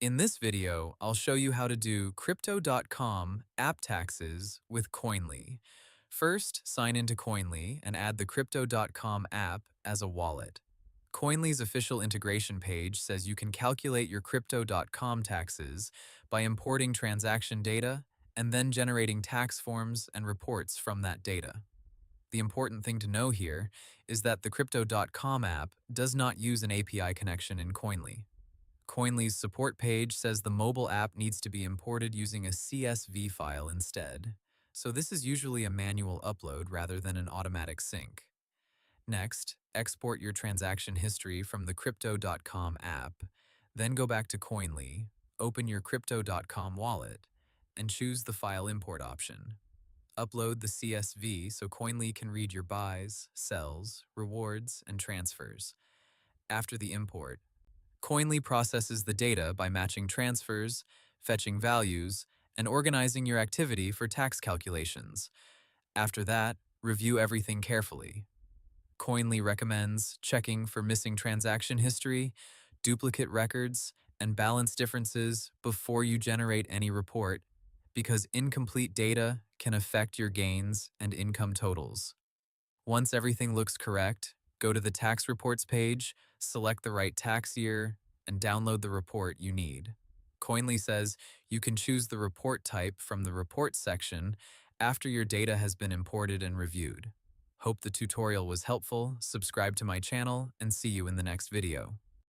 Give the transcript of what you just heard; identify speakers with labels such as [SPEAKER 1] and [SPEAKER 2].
[SPEAKER 1] In this video, I'll show you how to do Crypto.com app taxes with Koinly. First, sign into Koinly and add the Crypto.com app as a wallet. Koinly's official integration page says you can calculate your Crypto.com taxes by importing transaction data and then generating tax forms and reports from that data. The important thing to know here is that the Crypto.com app does not use an API connection in Koinly. Koinly's support page says the mobile app needs to be imported using a CSV file instead, so this is usually a manual upload rather than an automatic sync. Next, export your transaction history from the Crypto.com app, then go back to Koinly, open your Crypto.com wallet, and choose the file import option. Upload the CSV so Koinly can read your buys, sells, rewards, and transfers. After the import, Koinly processes the data by matching transfers, fetching values, and organizing your activity for tax calculations. After that, review everything carefully. Koinly recommends checking for missing transaction history, duplicate records, and balance differences before you generate any report, because incomplete data can affect your gains and income totals. Once everything looks correct, go to the tax reports page, select the right tax year, and download the report you need. Koinly says you can choose the report type from the reports section after your data has been imported and reviewed. Hope the tutorial was helpful, subscribe to my channel, and see you in the next video.